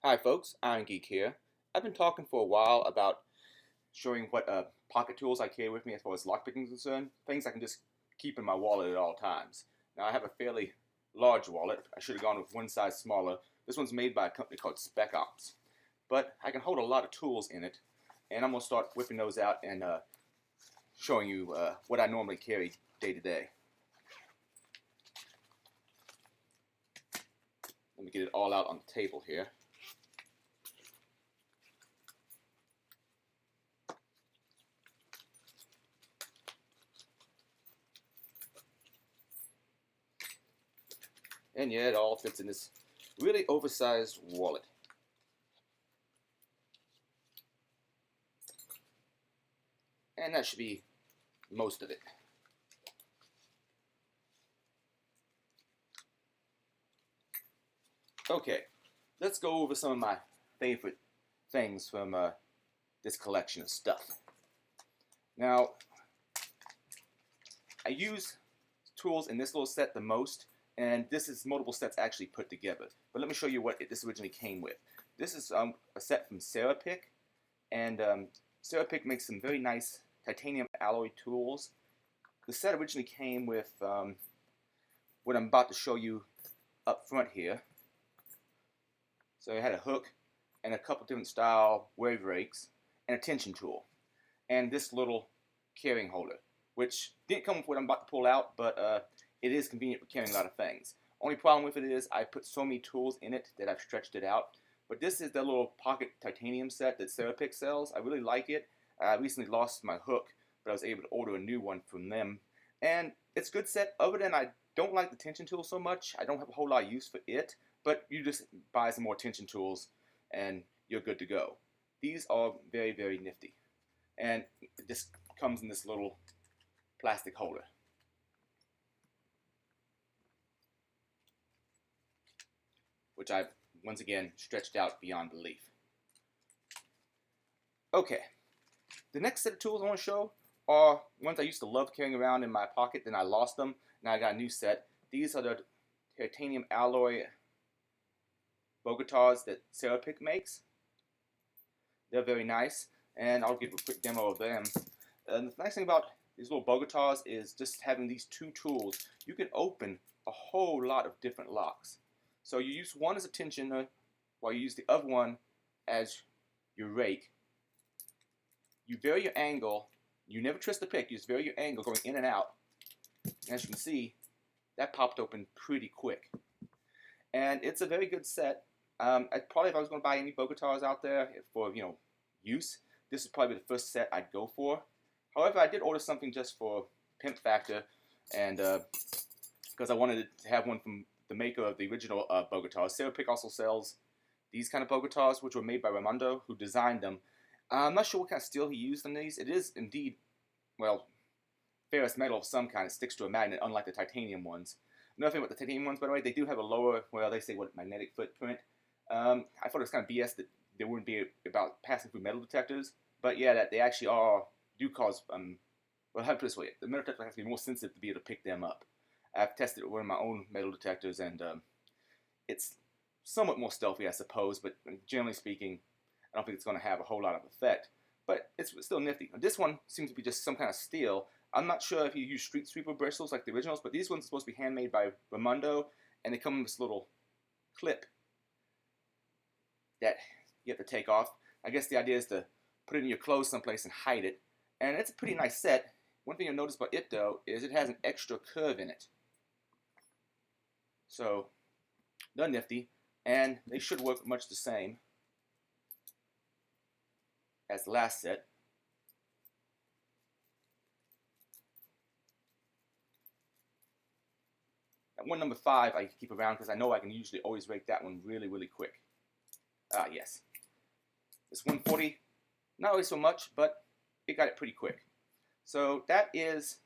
Hi folks, Irongeek here. I've been talking for a while about showing what pocket tools I carry with me as far as lockpicking is concerned, things I can just keep in my wallet at all times. Now I have a fairly large wallet. I should have gone with one size smaller. This one's made by a company called Sparrows, but I can hold a lot of tools in it, and I'm going to start whipping those out and showing you what I normally carry day to day. Let me get it all out on the table here. And yeah, it all fits in this really oversized wallet. And that should be most of it. Okay, let's go over some of my favorite things from this collection of stuff. Now, I use tools in this little set the most, and this is multiple sets actually put together. But let me show you what this originally came with. This is a set from Serepick, and Serepick makes some very nice titanium alloy tools. The set originally came with what I'm about to show you up front here. So it had a hook and a couple different style wave rakes and a tension tool, and this little carrying holder, which didn't come with what I'm about to pull out, but it is convenient for carrying a lot of things. Only problem with it is I put so many tools in it that I've stretched it out. But this is the little pocket titanium set that Serepick sells. I really like it. I recently lost my hook, but I was able to order a new one from them. And it's a good set. Other than I don't like the tension tool so much, I don't have a whole lot of use for it. But you just buy some more tension tools and you're good to go. These are very, very nifty. And this comes in this little plastic holder. Which I've, once again, stretched out beyond belief. Okay, the next set of tools I want to show are ones I used to love carrying around in my pocket, then I lost them. Now I got a new set. These are the titanium alloy Bogotas that Serepick makes. They're very nice, and I'll give a quick demo of them. The nice thing about these little Bogotas is just having these two tools. You can open a whole lot of different locks. So you use one as a tensioner, while you use the other one as your rake. You vary your angle. You never twist the pick. You just vary your angle going in and out. And as you can see, that popped open pretty quick. And it's a very good set. If I was going to buy any Bogotas out there for use, this is probably the first set I'd go for. However, I did order something just for pimp factor, and because I wanted to have one from the maker of the original Bogotas. Serepick also sells these kind of Bogotas, which were made by Raimondo, who designed them. I'm not sure what kind of steel he used in these. It is indeed, well, ferrous metal of some kind. It sticks to a magnet, unlike the titanium ones. Another thing about the titanium ones, by the way, they do have a lower, well, they say what, magnetic footprint. I thought it was kind of BS that they wouldn't be about passing through metal detectors, but yeah, that they actually do cause, well, how to put it this way, the metal detector has to be more sensitive to be able to pick them up. I've tested it with one of my own metal detectors, and it's somewhat more stealthy, I suppose, but generally speaking, I don't think it's going to have a whole lot of effect. But it's still nifty. This one seems to be just some kind of steel. I'm not sure if you use street sweeper bristles like the originals, but these ones are supposed to be handmade by Raimondo, and they come in this little clip that you have to take off. I guess the idea is to put it in your clothes someplace and hide it. And it's a pretty nice set. One thing you'll notice about it, though, is it has an extra curve in it. So, they're nifty, and they should work much the same as the last set. That one number 5 I keep around because I know I can usually always rake that one really, really quick. Yes. This 140, not always so much, but it got it pretty quick. So that is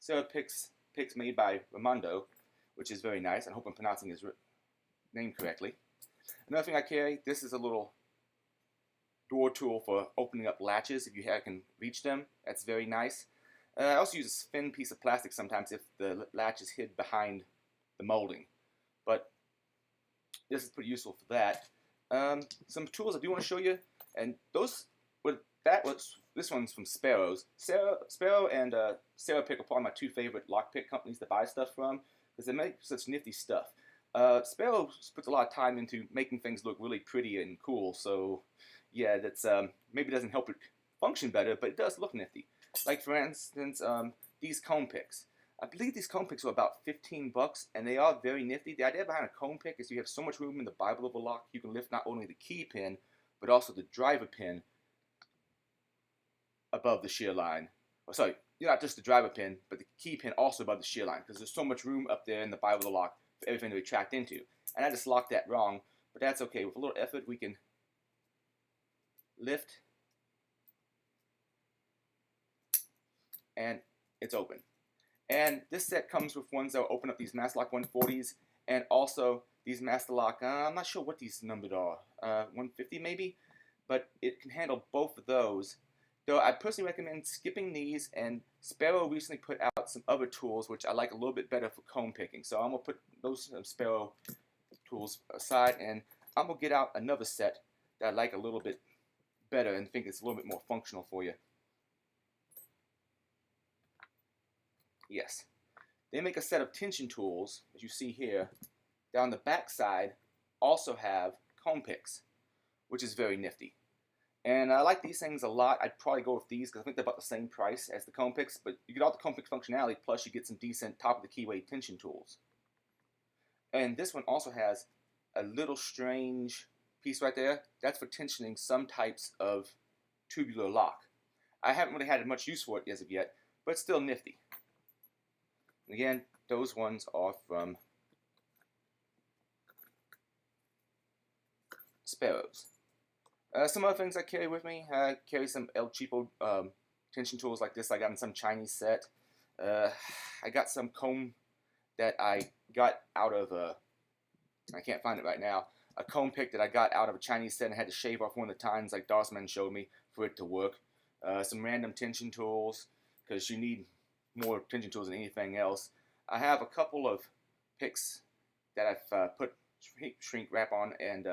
Serepick's picks made by Raimondo, which is very nice. I hope I'm pronouncing his name correctly. Another thing I carry, this is a little door tool for opening up latches if you can reach them. That's very nice. I also use a thin piece of plastic sometimes if the latch is hid behind the molding. But this is pretty useful for that. Some tools I do want to show you, and this one's from Sparrows. Sparrow and Serepick are probably my two favorite lockpick companies to buy stuff from because they make such nifty stuff. Sparrows puts a lot of time into making things look really pretty and cool, so yeah, that's maybe doesn't help it function better, but it does look nifty. Like for instance, these comb picks. I believe these comb picks are about 15 bucks, and they are very nifty. The idea behind a comb pick is you have so much room in the Bible of a lock, you can lift not only the key pin, but also the driver pin above the shear line. Oh, sorry, not just the driver pin, but the key pin also above the shear line, because there's so much room up there in the Bible of the lock for everything to retract into. And I just locked that wrong, but that's okay. With a little effort, we can lift, and it's open. And this set comes with ones that will open up these Master Lock 140s, and also these Master Lock, I'm not sure what these numbered are, 150 maybe, but it can handle both of those. Though I personally recommend skipping these, and Sparrow recently put out some other tools which I like a little bit better for comb picking. So I'm going to put those Sparrow tools aside, and I'm going to get out another set that I like a little bit better and think it's a little bit more functional for you. Yes, they make a set of tension tools, as you see here. Down the back side also have comb picks, which is very nifty. And I like these things a lot. I'd probably go with these because I think they're about the same price as the comb picks, but you get all the comb pick functionality, plus you get some decent top of the keyway tension tools. And this one also has a little strange piece right there. That's for tensioning some types of tubular lock. I haven't really had much use for it as of yet, but it's still nifty. And again, those ones are from Sparrows. Some other things I carry with me. I carry some El Cheapo tension tools like this I got in some Chinese set. I got some comb that I got out of I can't find it right now, a comb pick that I got out of a Chinese set and had to shave off one of the tines like Dossman showed me for it to work. Some random tension tools, because you need more tension tools than anything else. I have a couple of picks that I've put shrink wrap on, and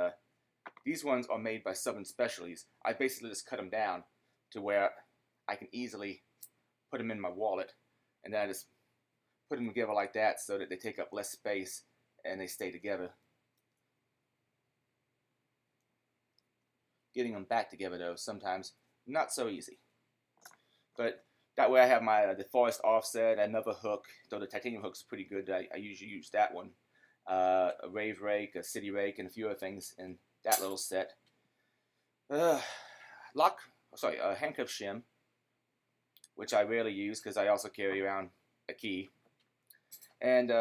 these ones are made by Southern Specialties. I basically just cut them down to where I can easily put them in my wallet, and then I just put them together like that so that they take up less space and they stay together. Getting them back together though, sometimes not so easy. But that way I have my the forest offset, another hook, though the titanium hook's pretty good. I usually use that one. A rave rake, a city rake, and a few other things in that little set. A handcuff shim, which I rarely use because I also carry around a key. And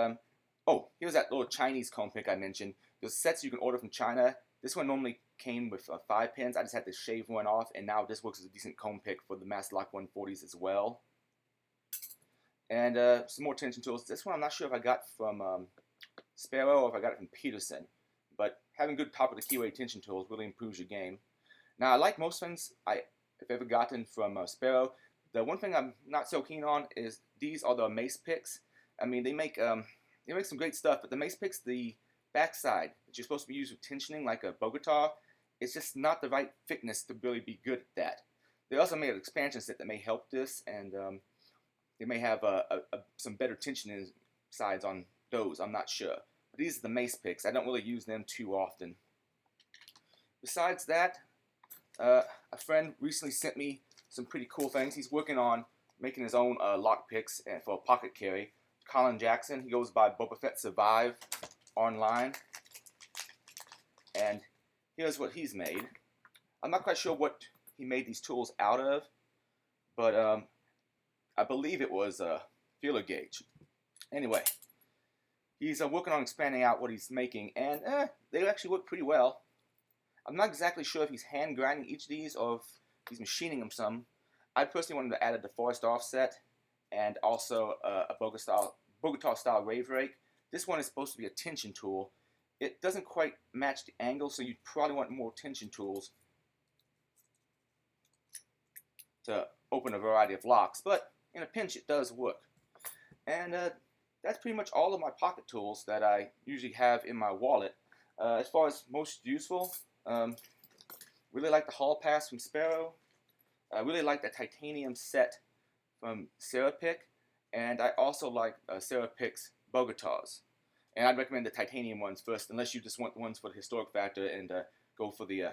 oh, here's that little Chinese comb pick I mentioned. There's sets you can order from China. This one normally came with 5 pins. I just had to shave one off, and now this works as a decent comb pick for the Master Lock 140s as well. And some more tension tools. This one I'm not sure if I got from Sparrow or if I got it from Peterson, but having good top of the keyway tension tools really improves your game. Now I like most things I've ever gotten from Sparrow. The one thing I'm not so keen on is these are the Mace Pics. I mean, they make some great stuff, but the Mace Pics, the backside that you're supposed to be used with tensioning like a Bogota, it's just not the right thickness to really be good at that. They also made an expansion set that may help this, and they may have some better tensioning sides on those, I'm not sure. But these are the Mace Pics. I don't really use them too often. Besides that, a friend recently sent me some pretty cool things. He's working on making his own lock picks for a pocket carry. Colin Jackson, he goes by Boba Fett Survive online. And here's what he's made. I'm not quite sure what he made these tools out of, but I believe it was a feeler gauge. Anyway, he's working on expanding out what he's making, and they actually work pretty well. I'm not exactly sure if he's hand grinding each of these or if he's machining them some. I personally wanted to add a forest offset and also a Bogota style rave rake. This one is supposed to be a tension tool. It doesn't quite match the angle, so you'd probably want more tension tools to open a variety of locks, but in a pinch it does work. And that's pretty much all of my pocket tools that I usually have in my wallet. As far as most useful, Really like the Hall Pass from Sparrow. I really like the titanium set from Serepick, and I also like Serepick's Bogotas. And I'd recommend the titanium ones first, unless you just want the ones for the historic factor, and go for the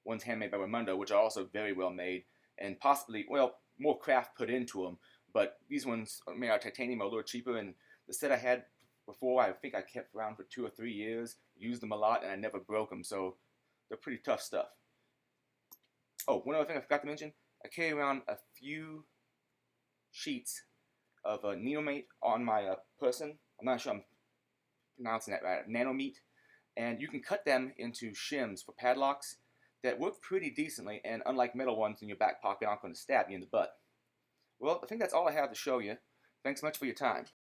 ones handmade by Raimondo, which are also very well made, and possibly, well, more craft put into them. But these ones made out of titanium are a little cheaper, and the set I had before, I think I kept around for 2 or 3 years, used them a lot, and I never broke them, so they're pretty tough stuff. Oh, one other thing I forgot to mention, I carry around a few sheets of Neomate on my person. I'm not sure I'm pronouncing that right, Nanomeat, and you can cut them into shims for padlocks that work pretty decently, and unlike metal ones in your back pocket, aren't going to stab you in the butt. Well, I think that's all I have to show you. Thanks much for your time.